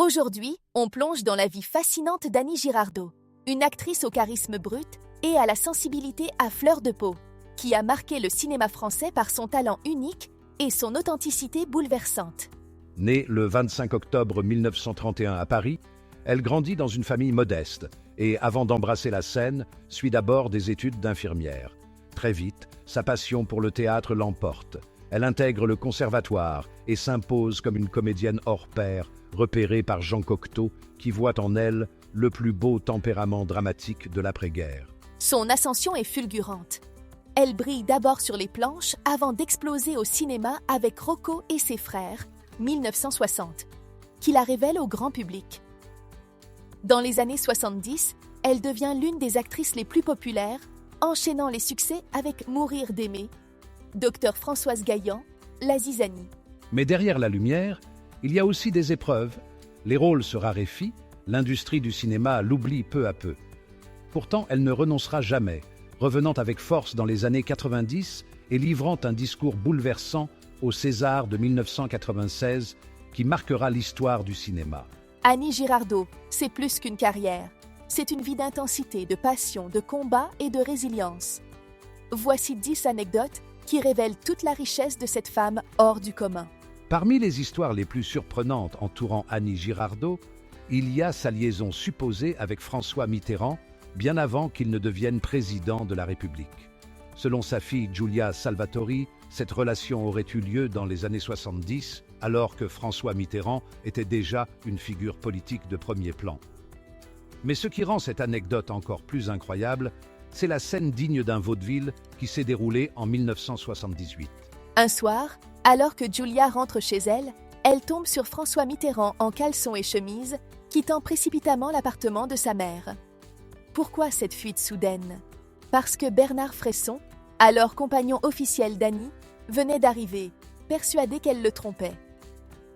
Aujourd'hui, on plonge dans la vie fascinante d'Annie Girardot, une actrice au charisme brut et à la sensibilité à fleur de peau, qui a marqué le cinéma français par son talent unique et son authenticité bouleversante. Née le 25 octobre 1931 à Paris, elle grandit dans une famille modeste et, avant d'embrasser la scène, suit d'abord des études d'infirmière. Très vite, sa passion pour le théâtre l'emporte. Elle intègre le conservatoire et s'impose comme une comédienne hors pair, repérée par Jean Cocteau, qui voit en elle le plus beau tempérament dramatique de l'après-guerre. Son ascension est fulgurante. Elle brille d'abord sur les planches avant d'exploser au cinéma avec Rocco et ses frères, 1960, qui la révèle au grand public. Dans les années 70, elle devient l'une des actrices les plus populaires, enchaînant les succès avec Mourir d'aimer, Docteur Françoise Gaillan, La Zizanie. Mais derrière la lumière, il y a aussi des épreuves. Les rôles se raréfient, l'industrie du cinéma l'oublie peu à peu. Pourtant, elle ne renoncera jamais, revenant avec force dans les années 90 et livrant un discours bouleversant au César de 1996 qui marquera l'histoire du cinéma. Annie Girardot, c'est plus qu'une carrière. C'est une vie d'intensité, de passion, de combat et de résilience. Voici 10 anecdotes qui révèlent toute la richesse de cette femme hors du commun. Parmi les histoires les plus surprenantes entourant Annie Girardot, il y a sa liaison supposée avec François Mitterrand, bien avant qu'il ne devienne président de la République. Selon sa fille Giulia Salvatori, cette relation aurait eu lieu dans les années 70, alors que François Mitterrand était déjà une figure politique de premier plan. Mais ce qui rend cette anecdote encore plus incroyable, c'est la scène digne d'un vaudeville qui s'est déroulée en 1978. Un soir, alors que Giulia rentre chez elle, elle tombe sur François Mitterrand en caleçon et chemise, quittant précipitamment l'appartement de sa mère. Pourquoi cette fuite soudaine? Parce que Bernard Fresson, alors compagnon officiel d'Annie, venait d'arriver, persuadé qu'elle le trompait.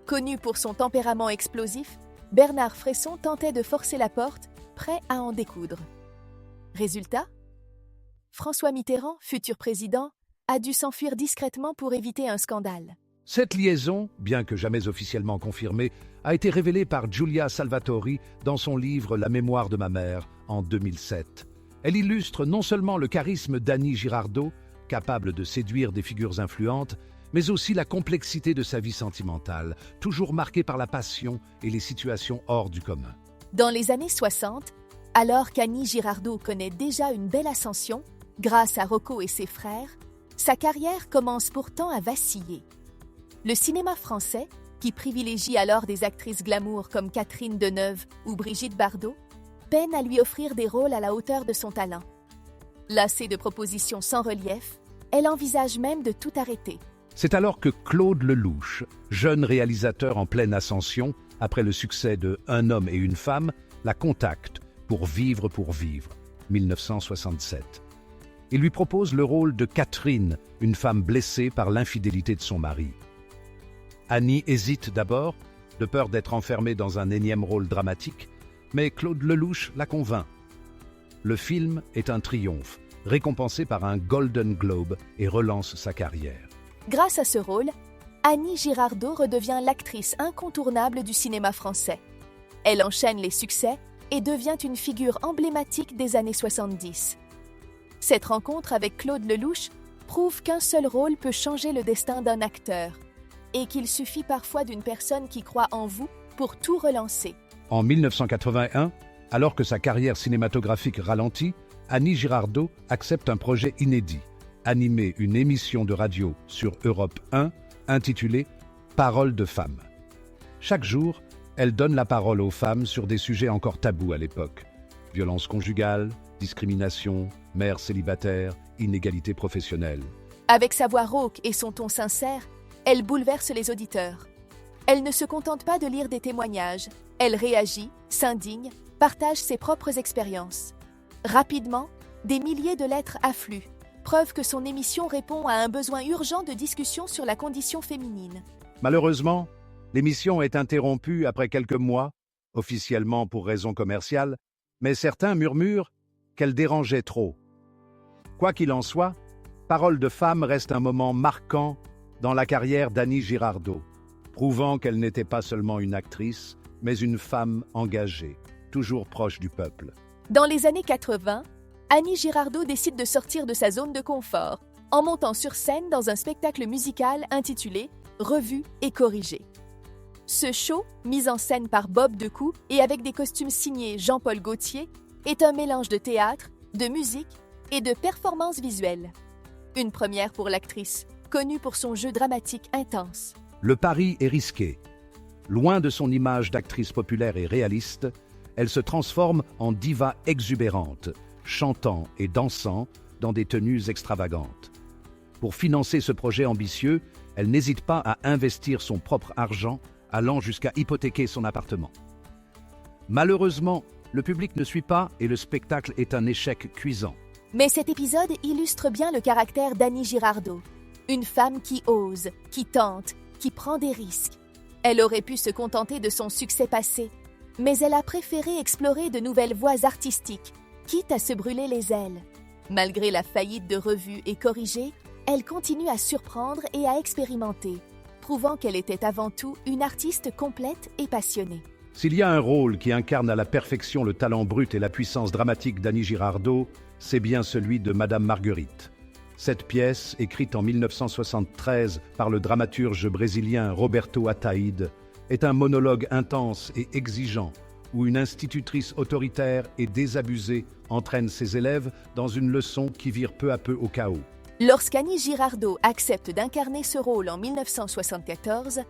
Connu pour son tempérament explosif, Bernard Fresson tentait de forcer la porte, prêt à en découdre. Résultat? François Mitterrand, futur président, a dû s'enfuir discrètement pour éviter un scandale. Cette liaison, bien que jamais officiellement confirmée, a été révélée par Giulia Salvatori dans son livre La mémoire de ma mère, en 2007. Elle illustre non seulement le charisme d'Annie Girardot, capable de séduire des figures influentes, mais aussi la complexité de sa vie sentimentale, toujours marquée par la passion et les situations hors du commun. Dans les années 60, alors qu'Annie Girardot connaît déjà une belle ascension, grâce à Rocco et ses frères, sa carrière commence pourtant à vaciller. Le cinéma français, qui privilégie alors des actrices glamour comme Catherine Deneuve ou Brigitte Bardot, peine à lui offrir des rôles à la hauteur de son talent. Lassée de propositions sans relief, elle envisage même de tout arrêter. C'est alors que Claude Lelouch, jeune réalisateur en pleine ascension, après le succès de Un homme et une femme, la contacte pour Vivre, 1967. Il lui propose le rôle de Catherine, une femme blessée par l'infidélité de son mari. Annie hésite d'abord, de peur d'être enfermée dans un énième rôle dramatique, mais Claude Lelouch la convainc. Le film est un triomphe, récompensé par un Golden Globe et relance sa carrière. Grâce à ce rôle, Annie Girardot redevient l'actrice incontournable du cinéma français. Elle enchaîne les succès et devient une figure emblématique des années 70. Cette rencontre avec Claude Lelouch prouve qu'un seul rôle peut changer le destin d'un acteur et qu'il suffit parfois d'une personne qui croit en vous pour tout relancer. En 1981, alors que sa carrière cinématographique ralentit, Annie Girardot accepte un projet inédit, animer une émission de radio sur Europe 1 intitulée « Paroles de femmes ». Chaque jour, elle donne la parole aux femmes sur des sujets encore tabous à l'époque. Violence conjugale, discrimination, mère célibataire, inégalité professionnelle. Avec sa voix rauque et son ton sincère, elle bouleverse les auditeurs. Elle ne se contente pas de lire des témoignages, elle réagit, s'indigne, partage ses propres expériences. Rapidement, des milliers de lettres affluent, preuve que son émission répond à un besoin urgent de discussion sur la condition féminine. Malheureusement, l'émission est interrompue après quelques mois, officiellement pour raisons commerciales, mais certains murmurent qu'elle dérangeait trop. Quoi qu'il en soit, Paroles de femme reste un moment marquant dans la carrière d'Annie Girardot, prouvant qu'elle n'était pas seulement une actrice, mais une femme engagée, toujours proche du peuple. Dans les années 80, Annie Girardot décide de sortir de sa zone de confort en montant sur scène dans un spectacle musical intitulé « Revu et corrigé ». Ce show, mis en scène par Bob Decou et avec des costumes signés Jean-Paul Gaultier, est un mélange de théâtre, de musique et de performance visuelle. Une première pour l'actrice, connue pour son jeu dramatique intense. Le pari est risqué. Loin de son image d'actrice populaire et réaliste, elle se transforme en diva exubérante, chantant et dansant dans des tenues extravagantes. Pour financer ce projet ambitieux, elle n'hésite pas à investir son propre argent, allant jusqu'à hypothéquer son appartement. Malheureusement, le public ne suit pas et le spectacle est un échec cuisant. Mais cet épisode illustre bien le caractère d'Annie Girardot. Une femme qui ose, qui tente, qui prend des risques. Elle aurait pu se contenter de son succès passé, mais elle a préféré explorer de nouvelles voies artistiques, quitte à se brûler les ailes. Malgré la faillite de Revu et Corrigé, elle continue à surprendre et à expérimenter, prouvant qu'elle était avant tout une artiste complète et passionnée. S'il y a un rôle qui incarne à la perfection le talent brut et la puissance dramatique d'Annie Girardot, c'est bien celui de Madame Marguerite. Cette pièce, écrite en 1973 par le dramaturge brésilien Roberto Ataíde, est un monologue intense et exigeant où une institutrice autoritaire et désabusée entraîne ses élèves dans une leçon qui vire peu à peu au chaos. Lorsqu'Annie Girardot accepte d'incarner ce rôle en 1974,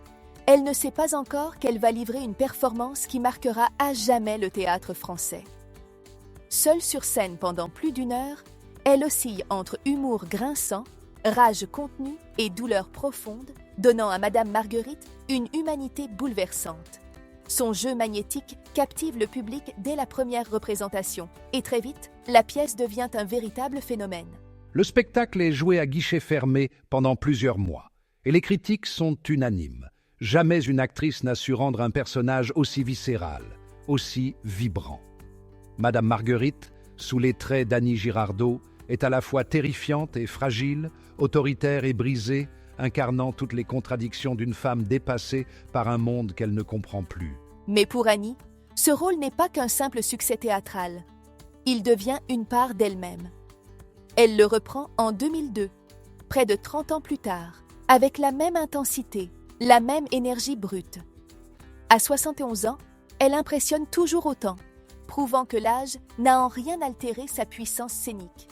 elle ne sait pas encore qu'elle va livrer une performance qui marquera à jamais le théâtre français. Seule sur scène pendant plus d'1 heure, elle oscille entre humour grinçant, rage contenue et douleur profonde, donnant à Madame Marguerite une humanité bouleversante. Son jeu magnétique captive le public dès la première représentation, et très vite, la pièce devient un véritable phénomène. Le spectacle est joué à guichet fermé pendant plusieurs mois, et les critiques sont unanimes. Jamais une actrice n'a su rendre un personnage aussi viscéral, aussi vibrant. Madame Marguerite, sous les traits d'Annie Girardot, est à la fois terrifiante et fragile, autoritaire et brisée, incarnant toutes les contradictions d'une femme dépassée par un monde qu'elle ne comprend plus. Mais pour Annie, ce rôle n'est pas qu'un simple succès théâtral. Il devient une part d'elle-même. Elle le reprend en 2002, près de 30 ans plus tard, avec la même intensité, la même énergie brute. À 71 ans, elle impressionne toujours autant, prouvant que l'âge n'a en rien altéré sa puissance scénique.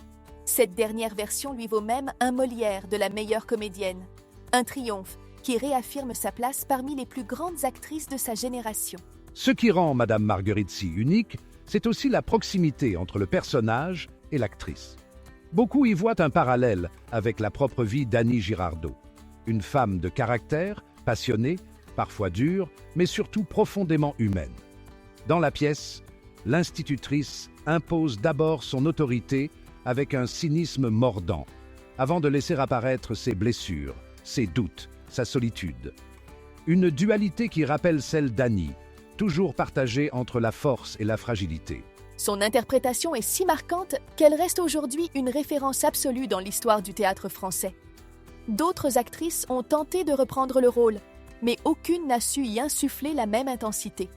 Cette dernière version lui vaut même un Molière de la meilleure comédienne, un triomphe qui réaffirme sa place parmi les plus grandes actrices de sa génération. Ce qui rend Madame Marguerite si unique, c'est aussi la proximité entre le personnage et l'actrice. Beaucoup y voient un parallèle avec la propre vie d'Annie Girardot, une femme de caractère, passionnée, parfois dure, mais surtout profondément humaine. Dans la pièce, l'institutrice impose d'abord son autorité avec un cynisme mordant, avant de laisser apparaître ses blessures, ses doutes, sa solitude. Une dualité qui rappelle celle d'Annie, toujours partagée entre la force et la fragilité. Son interprétation est si marquante qu'elle reste aujourd'hui une référence absolue dans l'histoire du théâtre français. D'autres actrices ont tenté de reprendre le rôle, mais aucune n'a su y insuffler la même intensité.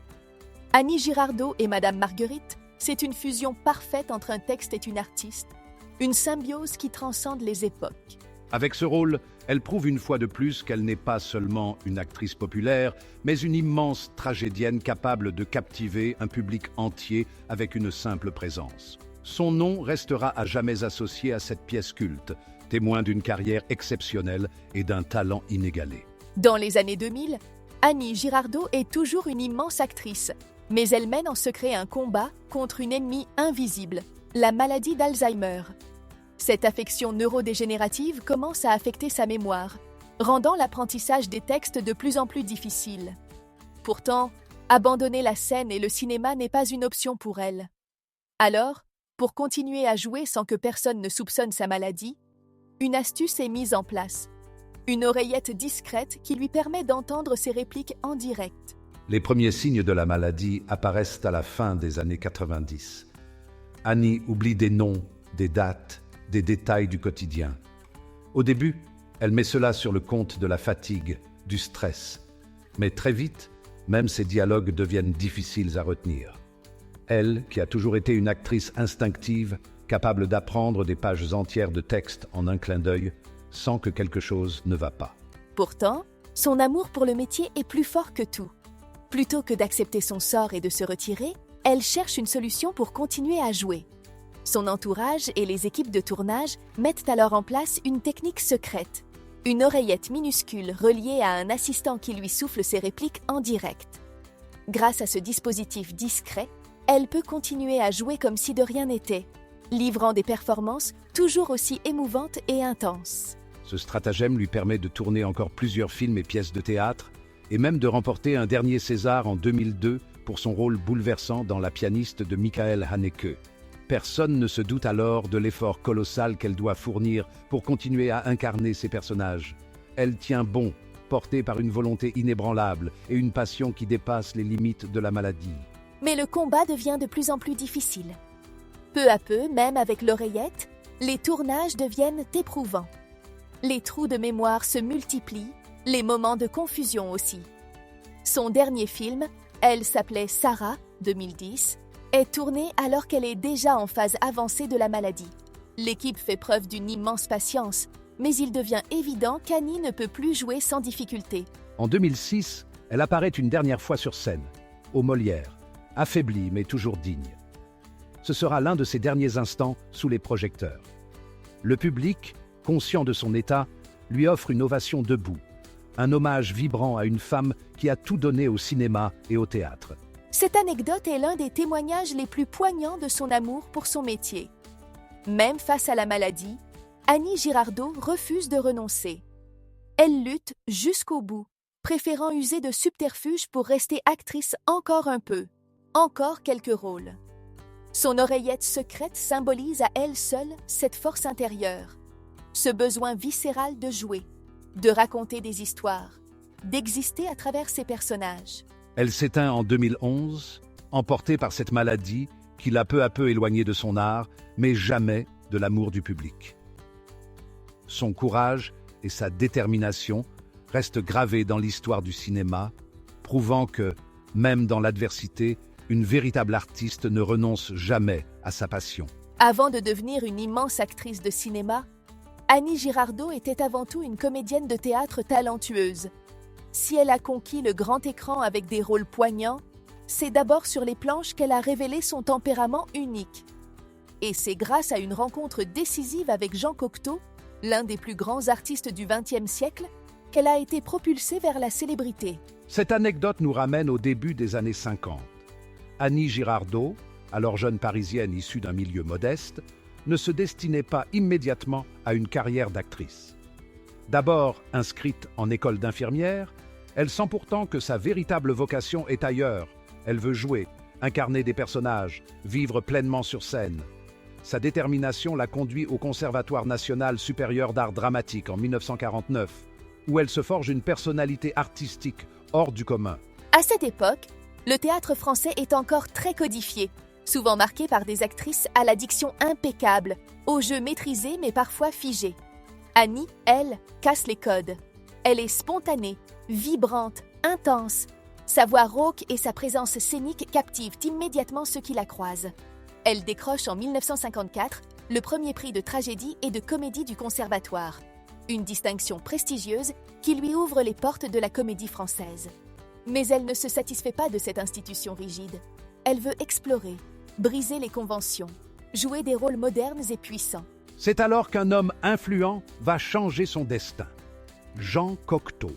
Annie Girardot et Madame Marguerite, c'est une fusion parfaite entre un texte et une artiste, une symbiose qui transcende les époques. Avec ce rôle, elle prouve une fois de plus qu'elle n'est pas seulement une actrice populaire, mais une immense tragédienne capable de captiver un public entier avec une simple présence. Son nom restera à jamais associé à cette pièce culte, témoin d'une carrière exceptionnelle et d'un talent inégalé. Dans les années 2000, Annie Girardot est toujours une immense actrice, mais elle mène en secret un combat contre une ennemie invisible, la maladie d'Alzheimer. Cette affection neurodégénérative commence à affecter sa mémoire, rendant l'apprentissage des textes de plus en plus difficile. Pourtant, abandonner la scène et le cinéma n'est pas une option pour elle. Alors, pour continuer à jouer sans que personne ne soupçonne sa maladie, une astuce est mise en place. Une oreillette discrète qui lui permet d'entendre ses répliques en direct. Les premiers signes de la maladie apparaissent à la fin des années 90. Annie oublie des noms, des dates, des détails du quotidien. Au début, elle met cela sur le compte de la fatigue, du stress. Mais très vite, Même ses dialogues deviennent difficiles à retenir. Elle, qui a toujours été une actrice instinctive, capable d'apprendre des pages entières de texte en un clin d'œil, sent que quelque chose ne va pas. Pourtant, son amour pour le métier est plus fort que tout. Plutôt que d'accepter son sort et de se retirer, elle cherche une solution pour continuer à jouer. Son entourage et les équipes de tournage mettent alors en place une technique secrète, une oreillette minuscule reliée à un assistant qui lui souffle ses répliques en direct. Grâce à ce dispositif discret, elle peut continuer à jouer comme si de rien n'était, livrant des performances toujours aussi émouvantes et intenses. Ce stratagème lui permet de tourner encore plusieurs films et pièces de théâtre, et même de remporter un dernier César en 2002 pour son rôle bouleversant dans La pianiste de Michael Haneke. Personne ne se doute alors de l'effort colossal qu'elle doit fournir pour continuer à incarner ses personnages. Elle tient bon, portée par une volonté inébranlable et une passion qui dépasse les limites de la maladie. Mais le combat devient de plus en plus difficile. Peu à peu, même avec l'oreillette, les tournages deviennent éprouvants. Les trous de mémoire se multiplient, les moments de confusion aussi. Son dernier film, Elle s'appelait Sarah, 2010, est tourné alors qu'elle est déjà en phase avancée de la maladie. L'équipe fait preuve d'une immense patience, mais il devient évident qu'Annie ne peut plus jouer sans difficulté. En 2006, elle apparaît une dernière fois sur scène, au Molière, affaiblie mais toujours digne. Ce sera l'un de ses derniers instants sous les projecteurs. Le public, conscient de son état, lui offre une ovation debout, un hommage vibrant à une femme qui a tout donné au cinéma et au théâtre. Cette anecdote est l'un des témoignages les plus poignants de son amour pour son métier. Même face à la maladie, Annie Girardot refuse de renoncer. Elle lutte jusqu'au bout, préférant user de subterfuges pour rester actrice encore un peu, encore quelques rôles. Son oreillette secrète symbolise à elle seule cette force intérieure, ce besoin viscéral de jouer, de raconter des histoires, d'exister à travers ses personnages. Elle s'éteint en 2011, emportée par cette maladie qui l'a peu à peu éloignée de son art, mais jamais de l'amour du public. Son courage et sa détermination restent gravés dans l'histoire du cinéma, prouvant que, même dans l'adversité, une véritable artiste ne renonce jamais à sa passion. Avant de devenir une immense actrice de cinéma, Annie Girardot était avant tout une comédienne de théâtre talentueuse. Si elle a conquis le grand écran avec des rôles poignants, c'est d'abord sur les planches qu'elle a révélé son tempérament unique. Et c'est grâce à une rencontre décisive avec Jean Cocteau, l'un des plus grands artistes du XXe siècle, qu'elle a été propulsée vers la célébrité. Cette anecdote nous ramène au début des années 50. Annie Girardot, alors jeune parisienne issue d'un milieu modeste, ne se destinait pas immédiatement à une carrière d'actrice. D'abord inscrite en école d'infirmière, elle sent pourtant que sa véritable vocation est ailleurs. Elle veut jouer, incarner des personnages, vivre pleinement sur scène. Sa détermination la conduit au Conservatoire national supérieur d'art dramatique en 1949, où elle se forge une personnalité artistique hors du commun. À cette époque, le théâtre français est encore très codifié, souvent marqué par des actrices à la diction impeccable, au jeu maîtrisé mais parfois figé. Annie, elle, casse les codes. Elle est spontanée, vibrante, intense. Sa voix rauque et sa présence scénique captivent immédiatement ceux qui la croisent. Elle décroche en 1954 le premier prix de tragédie et de comédie du Conservatoire, une distinction prestigieuse qui lui ouvre les portes de la comédie française. Mais elle ne se satisfait pas de cette institution rigide. Elle veut explorer, briser les conventions, jouer des rôles modernes et puissants. C'est alors qu'un homme influent va changer son destin. Jean Cocteau.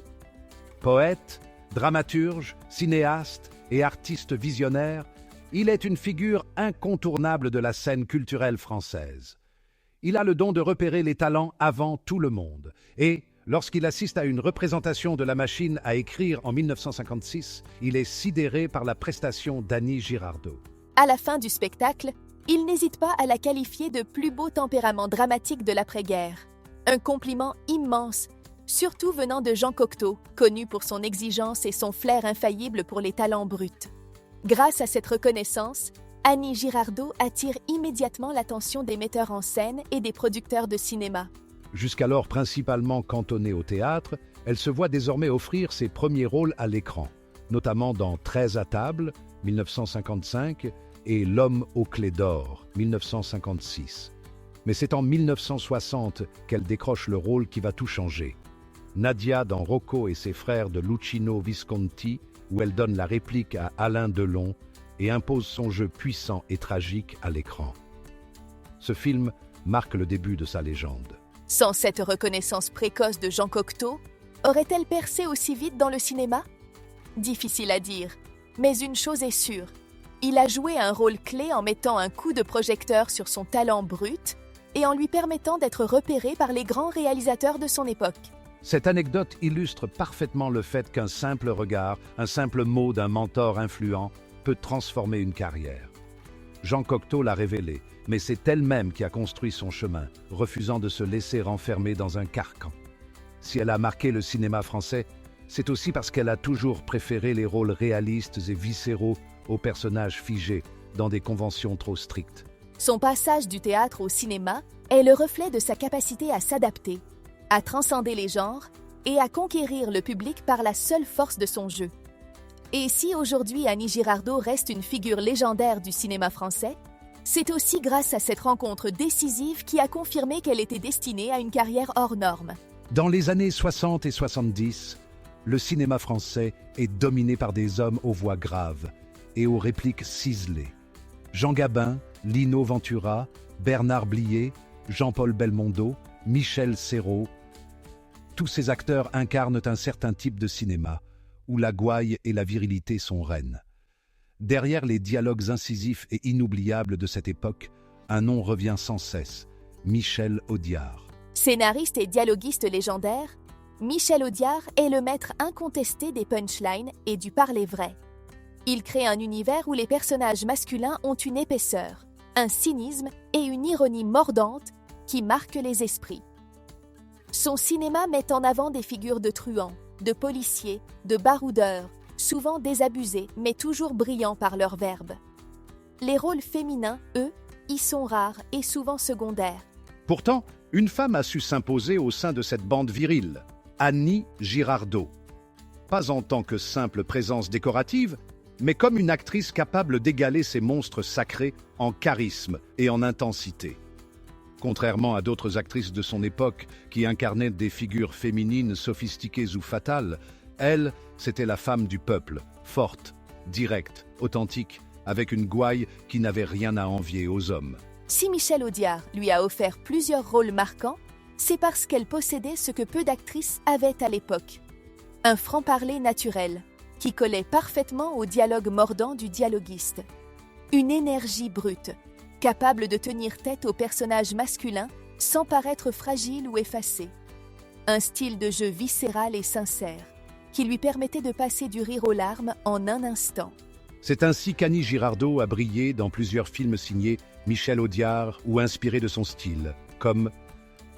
Poète, dramaturge, cinéaste et artiste visionnaire, il est une figure incontournable de la scène culturelle française. Il a le don de repérer les talents avant tout le monde. Et, lorsqu'il assiste à une représentation de La Machine à écrire en 1956, il est sidéré par la prestation d'Annie Girardot. À la fin du spectacle, il n'hésite pas à la qualifier de plus beau tempérament dramatique de l'après-guerre. Un compliment immense, surtout venant de Jean Cocteau, connu pour son exigence et son flair infaillible pour les talents bruts. Grâce à cette reconnaissance, Annie Girardot attire immédiatement l'attention des metteurs en scène et des producteurs de cinéma. Jusqu'alors principalement cantonnée au théâtre, elle se voit désormais offrir ses premiers rôles à l'écran, notamment dans 13 à table, 1955, et L'homme aux clés d'or, 1956. Mais c'est en 1960 qu'elle décroche le rôle qui va tout changer. Nadia dans Rocco et ses frères de Luchino Visconti, où elle donne la réplique à Alain Delon et impose son jeu puissant et tragique à l'écran. Ce film marque le début de sa légende. Sans cette reconnaissance précoce de Jean Cocteau, aurait-elle percé aussi vite dans le cinéma? Difficile à dire, mais une chose est sûre. Il a joué un rôle clé en mettant un coup de projecteur sur son talent brut et en lui permettant d'être repéré par les grands réalisateurs de son époque. Cette anecdote illustre parfaitement le fait qu'un simple regard, un simple mot d'un mentor influent peut transformer une carrière. Jean Cocteau l'a révélé, mais c'est elle-même qui a construit son chemin, refusant de se laisser enfermer dans un carcan. Si elle a marqué le cinéma français, c'est aussi parce qu'elle a toujours préféré les rôles réalistes et viscéraux aux personnages figés dans des conventions trop strictes. Son passage du théâtre au cinéma est le reflet de sa capacité à s'adapter, à transcender les genres et à conquérir le public par la seule force de son jeu. Et si aujourd'hui Annie Girardot reste une figure légendaire du cinéma français, c'est aussi grâce à cette rencontre décisive qui a confirmé qu'elle était destinée à une carrière hors norme. Dans les années 60 et 70, le cinéma français est dominé par des hommes aux voix graves et aux répliques ciselées. Jean Gabin, Lino Ventura, Bernard Blier, Jean-Paul Belmondo, Michel Serrault. Tous ces acteurs incarnent un certain type de cinéma, où la gouaille et la virilité sont reines. Derrière les dialogues incisifs et inoubliables de cette époque, un nom revient sans cesse, Michel Audiard. Scénariste et dialoguiste légendaire, Michel Audiard est le maître incontesté des punchlines et du parler vrai. Il crée un univers où les personnages masculins ont une épaisseur, un cynisme et une ironie mordante qui marquent les esprits. Son cinéma met en avant des figures de truands, de policiers, de baroudeurs, souvent désabusés mais toujours brillants par leur verbe. Les rôles féminins, eux, y sont rares et souvent secondaires. Pourtant, une femme a su s'imposer au sein de cette bande virile, Annie Girardot. Pas en tant que simple présence décorative, mais comme une actrice capable d'égaler ces monstres sacrés en charisme et en intensité. Contrairement à d'autres actrices de son époque qui incarnaient des figures féminines sophistiquées ou fatales, elle, c'était la femme du peuple, forte, directe, authentique, avec une gouaille qui n'avait rien à envier aux hommes. Si Michel Audiard lui a offert plusieurs rôles marquants, c'est parce qu'elle possédait ce que peu d'actrices avaient à l'époque. Un franc-parler naturel, qui collait parfaitement au dialogue mordant du dialoguiste. Une énergie brute, capable de tenir tête aux personnages masculins sans paraître fragile ou effacé. Un style de jeu viscéral et sincère, qui lui permettait de passer du rire aux larmes en un instant. C'est ainsi qu'Annie Girardot a brillé dans plusieurs films signés Michel Audiard ou inspirés de son style, comme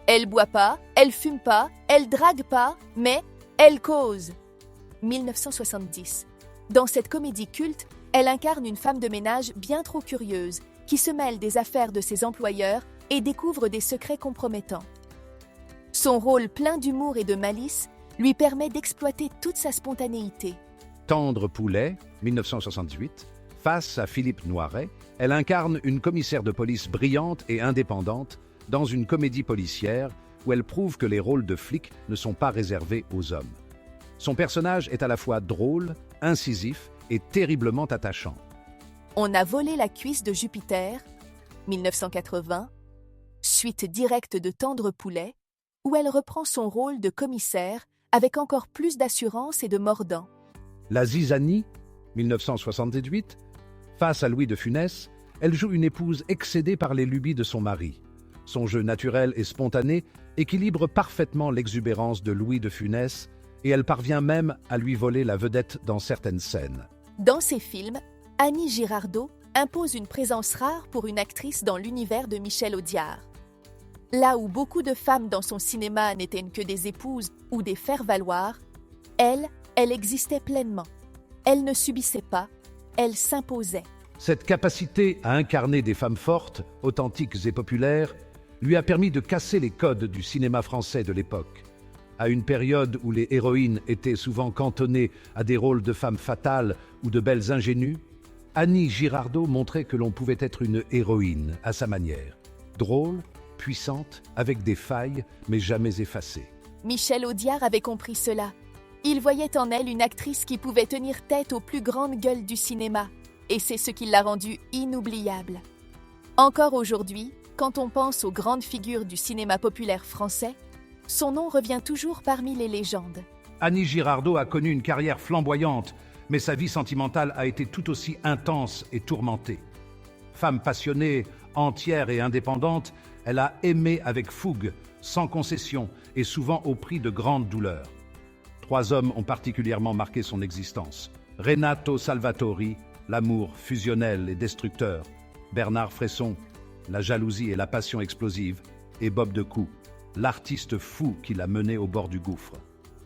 Elle boit pas, elle fume pas, elle drague pas, mais elle cause. 1970. Dans cette comédie culte, elle incarne une femme de ménage bien trop curieuse, qui se mêle des affaires de ses employeurs et découvre des secrets compromettants. Son rôle plein d'humour et de malice lui permet d'exploiter toute sa spontanéité. Tendre Poulet, 1968, face à Philippe Noiret, elle incarne une commissaire de police brillante et indépendante dans une comédie policière où elle prouve que les rôles de flics ne sont pas réservés aux hommes. Son personnage est à la fois drôle, incisif et terriblement attachant. On a volé la cuisse de Jupiter, 1980, suite directe de Tendre Poulet, où elle reprend son rôle de commissaire avec encore plus d'assurance et de mordant. La Zizanie, 1978, face à Louis de Funès, elle joue une épouse excédée par les lubies de son mari. Son jeu naturel et spontané équilibre parfaitement l'exubérance de Louis de Funès et elle parvient même à lui voler la vedette dans certaines scènes. Dans ses films, Annie Girardot impose une présence rare pour une actrice dans l'univers de Michel Audiard. Là où beaucoup de femmes dans son cinéma n'étaient que des épouses ou des faire-valoir, elle existait pleinement. Elle ne subissait pas, elle s'imposait. Cette capacité à incarner des femmes fortes, authentiques et populaires lui a permis de casser les codes du cinéma français de l'époque. à une période où les héroïnes étaient souvent cantonnées à des rôles de femmes fatales ou de belles ingénues, Annie Girardot montrait que l'on pouvait être une héroïne à sa manière, drôle, puissante, avec des failles, mais jamais effacée. Michel Audiard avait compris cela. Il voyait en elle une actrice qui pouvait tenir tête aux plus grandes gueules du cinéma, et c'est ce qui l'a rendue inoubliable. Encore aujourd'hui, quand on pense aux grandes figures du cinéma populaire français, son nom revient toujours parmi les légendes. Annie Girardot a connu une carrière flamboyante, mais sa vie sentimentale a été tout aussi intense et tourmentée. Femme passionnée, entière et indépendante, elle a aimé avec fougue, sans concession et souvent au prix de grandes douleurs. 3 hommes ont particulièrement marqué son existence. Renato Salvatori, l'amour fusionnel et destructeur. Bernard Fresson, la jalousie et la passion explosive. Et Bob Decou, l'artiste fou qui l'a mené au bord du gouffre.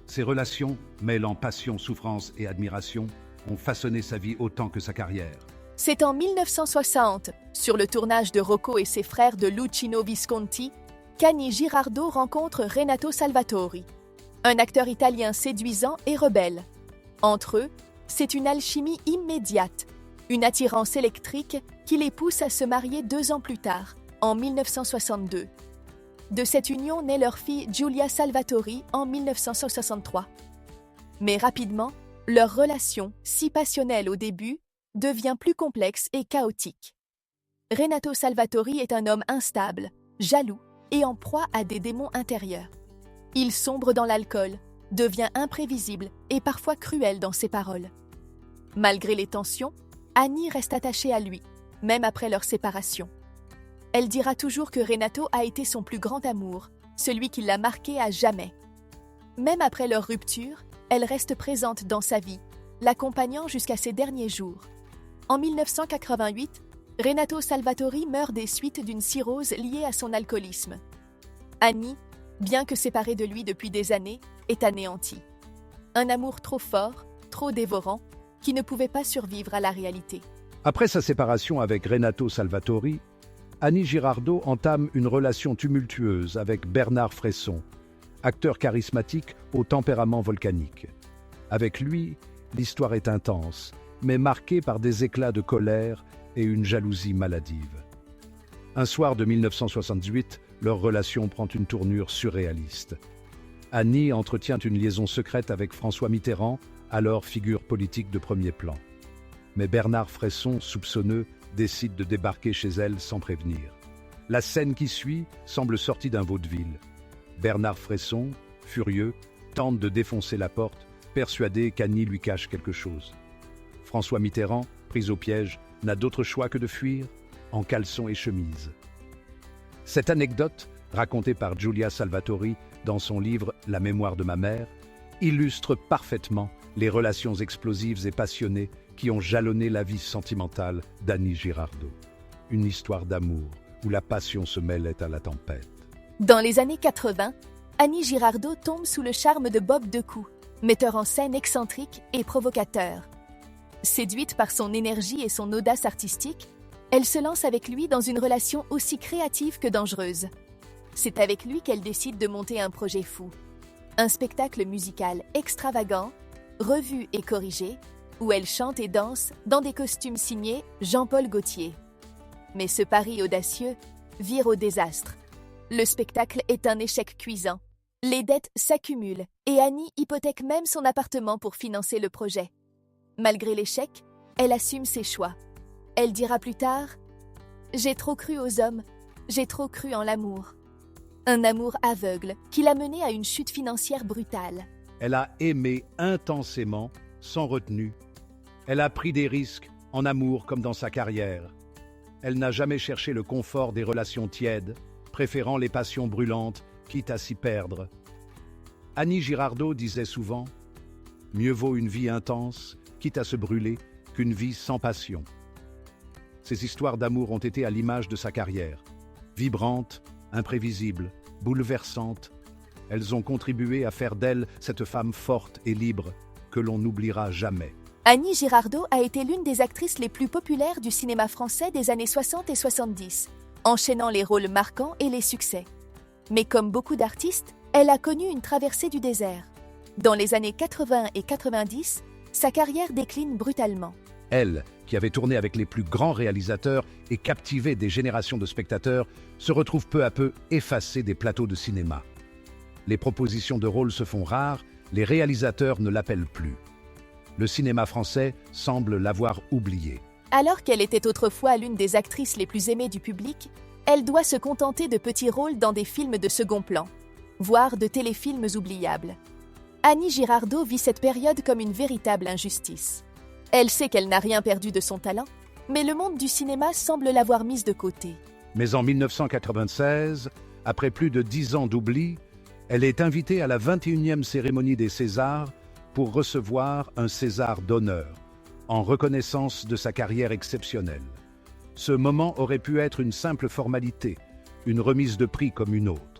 Ces relations, mêlant passion, souffrance et admiration, ont façonné sa vie autant que sa carrière. C'est en 1960, sur le tournage de Rocco et ses frères de Luchino Visconti, qu'Annie Girardot rencontre Renato Salvatori, un acteur italien séduisant et rebelle. Entre eux, c'est une alchimie immédiate, une attirance électrique qui les pousse à se marier 2 ans plus tard, en 1962. De cette union naît leur fille Giulia Salvatori en 1963. Mais rapidement, leur relation, si passionnelle au début, devient plus complexe et chaotique. Renato Salvatori est un homme instable, jaloux et en proie à des démons intérieurs. Il sombre dans l'alcool, devient imprévisible et parfois cruel dans ses paroles. Malgré les tensions, Annie reste attachée à lui, même après leur séparation. Elle dira toujours que Renato a été son plus grand amour, celui qui l'a marqué à jamais. Même après leur rupture, elle reste présente dans sa vie, l'accompagnant jusqu'à ses derniers jours. En 1988, Renato Salvatori meurt des suites d'une cirrhose liée à son alcoolisme. Annie, bien que séparée de lui depuis des années, est anéantie. Un amour trop fort, trop dévorant, qui ne pouvait pas survivre à la réalité. Après sa séparation avec Renato Salvatori, Annie Girardot entame une relation tumultueuse avec Bernard Fresson, acteur charismatique au tempérament volcanique. Avec lui, l'histoire est intense, mais marquée par des éclats de colère et une jalousie maladive. Un soir de 1978, leur relation prend une tournure surréaliste. Annie entretient une liaison secrète avec François Mitterrand, alors figure politique de premier plan. Mais Bernard Fresson, soupçonneux, décide de débarquer chez elle sans prévenir. La scène qui suit semble sortie d'un vaudeville. Bernard Fresson, furieux, tente de défoncer la porte, persuadé qu'Annie lui cache quelque chose. François Mitterrand, pris au piège, n'a d'autre choix que de fuir, en caleçon et chemise. Cette anecdote, racontée par Giulia Salvatori dans son livre « La mémoire de ma mère », illustre parfaitement les relations explosives et passionnées qui ont jalonné la vie sentimentale d'Annie Girardot. Une histoire d'amour où la passion se mêlait à la tempête. Dans les années 80, Annie Girardot tombe sous le charme de Bob Decou, metteur en scène excentrique et provocateur. Séduite par son énergie et son audace artistique, elle se lance avec lui dans une relation aussi créative que dangereuse. C'est avec lui qu'elle décide de monter un projet fou. Un spectacle musical extravagant, revu et corrigé, où elle chante et danse dans des costumes signés Jean-Paul Gaultier. Mais ce pari audacieux vire au désastre. Le spectacle est un échec cuisant. Les dettes s'accumulent et Annie hypothèque même son appartement pour financer le projet. Malgré l'échec, elle assume ses choix. Elle dira plus tard « J'ai trop cru aux hommes, j'ai trop cru en l'amour ». Un amour aveugle qui l'a menée à une chute financière brutale. Elle a aimé intensément, sans retenue. Elle a pris des risques, en amour comme dans sa carrière. Elle n'a jamais cherché le confort des relations tièdes, préférant les passions brûlantes, quitte à s'y perdre. Annie Girardot disait souvent « Mieux vaut une vie intense, quitte à se brûler, qu'une vie sans passion ». Ces histoires d'amour ont été à l'image de sa carrière. Vibrantes, imprévisibles, bouleversantes, elles ont contribué à faire d'elle cette femme forte et libre que l'on n'oubliera jamais. Annie Girardot a été l'une des actrices les plus populaires du cinéma français des années 60 et 70, enchaînant les rôles marquants et les succès. Mais comme beaucoup d'artistes, Elle a connu une traversée du désert. Dans les années 80 et 90, sa carrière décline brutalement. Elle, qui avait tourné avec les plus grands réalisateurs et captivé des générations de spectateurs, se retrouve peu à peu effacée des plateaux de cinéma. Les propositions de rôle se font rares, les réalisateurs ne l'appellent plus. Le cinéma français semble l'avoir oubliée. Alors qu'elle était autrefois l'une des actrices les plus aimées du public, elle doit se contenter de petits rôles dans des films de second plan, voire de téléfilms oubliables. Annie Girardot vit cette période comme une véritable injustice. Elle sait qu'elle n'a rien perdu de son talent, mais le monde du cinéma semble l'avoir mise de côté. Mais en 1996, après plus de 10 ans d'oubli, elle est invitée à la 21e cérémonie des Césars pour recevoir un César d'honneur, en reconnaissance de sa carrière exceptionnelle. Ce moment aurait pu être une simple formalité, une remise de prix comme une autre.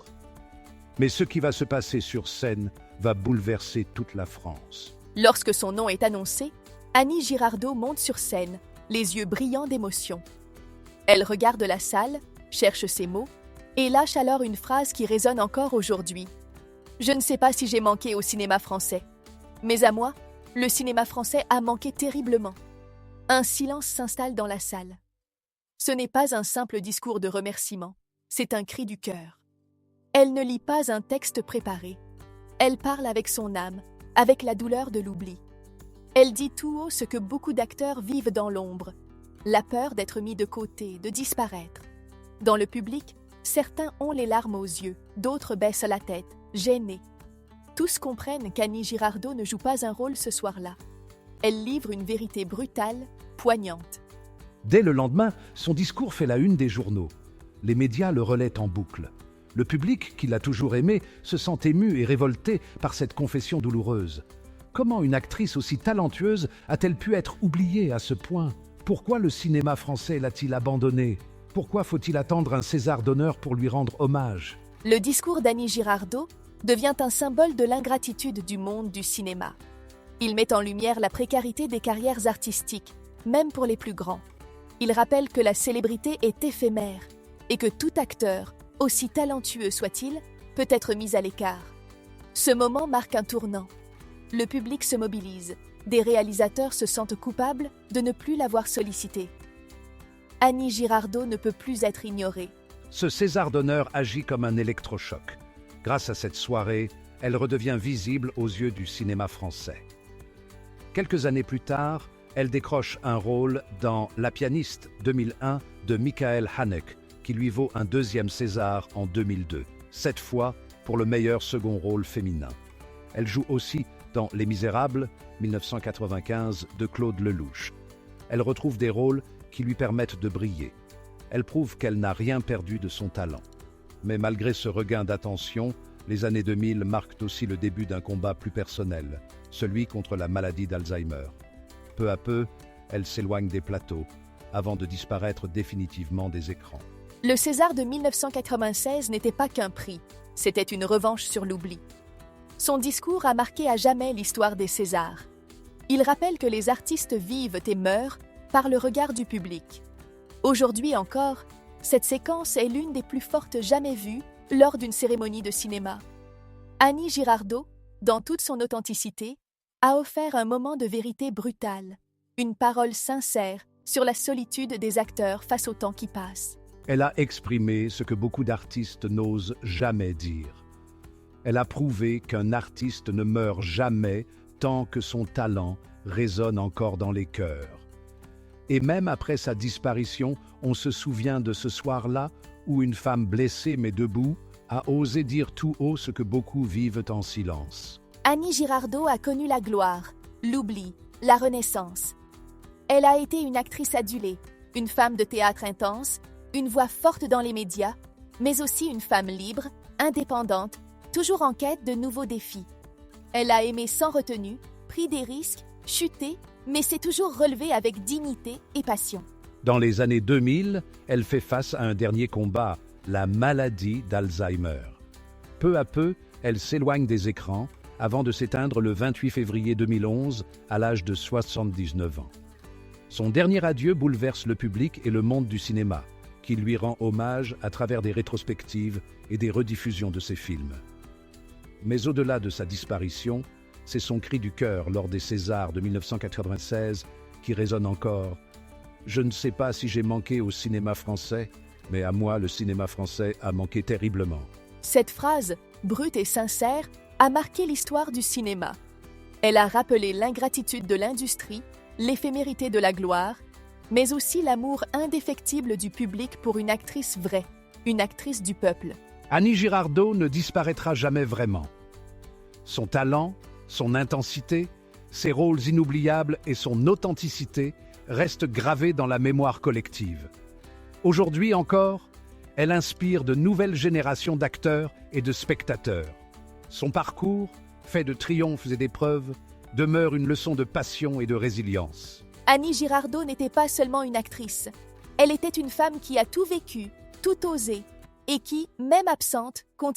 Mais ce qui va se passer sur scène va bouleverser toute la France. Lorsque son nom est annoncé, Annie Girardot monte sur scène, les yeux brillants d'émotion. Elle regarde la salle, cherche ses mots, et lâche alors une phrase qui résonne encore aujourd'hui. « Je ne sais pas si j'ai manqué au cinéma français, mais à moi, le cinéma français a manqué terriblement. » Un silence s'installe dans la salle. Ce n'est pas un simple discours de remerciement, c'est un cri du cœur. Elle ne lit pas un texte préparé. Elle parle avec son âme, avec la douleur de l'oubli. Elle dit tout haut ce que beaucoup d'acteurs vivent dans l'ombre, la peur d'être mis de côté, de disparaître. Dans le public, certains ont les larmes aux yeux, d'autres baissent la tête, gênés. Tous comprennent qu'Annie Girardot ne joue pas un rôle ce soir-là. Elle livre une vérité brutale, poignante. Dès le lendemain, son discours fait la une des journaux. Les médias le relaient en boucle. Le public, qui l'a toujours aimé, se sent ému et révolté par cette confession douloureuse. Comment une actrice aussi talentueuse a-t-elle pu être oubliée à ce point? Pourquoi le cinéma français l'a-t-il abandonnée? Pourquoi faut-il attendre un César d'honneur pour lui rendre hommage? Le discours d'Annie Girardot devient un symbole de l'ingratitude du monde du cinéma. Il met en lumière la précarité des carrières artistiques, même pour les plus grands. Il rappelle que la célébrité est éphémère et que tout acteur, aussi talentueux soit-il, peut être mis à l'écart. Ce moment marque un tournant. Le public se mobilise. Des réalisateurs se sentent coupables de ne plus l'avoir sollicité. Annie Girardot ne peut plus être ignorée. Ce César d'honneur agit comme un électrochoc. Grâce à cette soirée, elle redevient visible aux yeux du cinéma français. Quelques années plus tard, elle décroche un rôle dans La pianiste 2001 de Michael Haneke, qui lui vaut un deuxième César en 2002, cette fois pour le meilleur second rôle féminin. Elle joue aussi dans Les Misérables 1995 de Claude Lelouch. Elle retrouve des rôles qui lui permettent de briller. Elle prouve qu'elle n'a rien perdu de son talent. Mais malgré ce regain d'attention, les années 2000 marquent aussi le début d'un combat plus personnel, celui contre la maladie d'Alzheimer. Peu à peu, elle s'éloigne des plateaux, avant de disparaître définitivement des écrans. Le César de 1996 n'était pas qu'un prix, c'était une revanche sur l'oubli. Son discours a marqué à jamais l'histoire des Césars. Il rappelle que les artistes vivent et meurent par le regard du public. Aujourd'hui encore, cette séquence est l'une des plus fortes jamais vues lors d'une cérémonie de cinéma. Annie Girardot, dans toute son authenticité, a offert un moment de vérité brutale, une parole sincère sur la solitude des acteurs face au temps qui passe. Elle a exprimé ce que beaucoup d'artistes n'osent jamais dire. Elle a prouvé qu'un artiste ne meurt jamais tant que son talent résonne encore dans les cœurs. Et même après sa disparition, on se souvient de ce soir-là où une femme blessée mais debout a osé dire tout haut ce que beaucoup vivent en silence. Annie Girardot a connu la gloire, l'oubli, la renaissance. Elle a été une actrice adulée, une femme de théâtre intense, une voix forte dans les médias, mais aussi une femme libre, indépendante, toujours en quête de nouveaux défis. Elle a aimé sans retenue, pris des risques, chuté, mais s'est toujours relevée avec dignité et passion. Dans les années 2000, elle fait face à un dernier combat, la maladie d'Alzheimer. Peu à peu, elle s'éloigne des écrans avant de s'éteindre le 28 février 2011 à l'âge de 79 ans. Son dernier adieu bouleverse le public et le monde du cinéma, qui lui rend hommage à travers des rétrospectives et des rediffusions de ses films. Mais au-delà de sa disparition, c'est son cri du cœur lors des Césars de 1996 qui résonne encore. Je ne sais pas si j'ai manqué au cinéma français, mais à moi, le cinéma français a manqué terriblement. Cette phrase, brute et sincère, a marqué l'histoire du cinéma. Elle a rappelé l'ingratitude de l'industrie, l'éphémérité de la gloire, mais aussi l'amour indéfectible du public pour une actrice vraie, une actrice du peuple. Annie Girardot ne disparaîtra jamais vraiment. Son talent, son intensité, ses rôles inoubliables et son authenticité restent gravés dans la mémoire collective. Aujourd'hui encore, elle inspire de nouvelles générations d'acteurs et de spectateurs. Son parcours, fait de triomphes et d'épreuves, demeure une leçon de passion et de résilience. Annie Girardot n'était pas seulement une actrice. Elle était une femme qui a tout vécu, tout osé, et qui, même absente, continue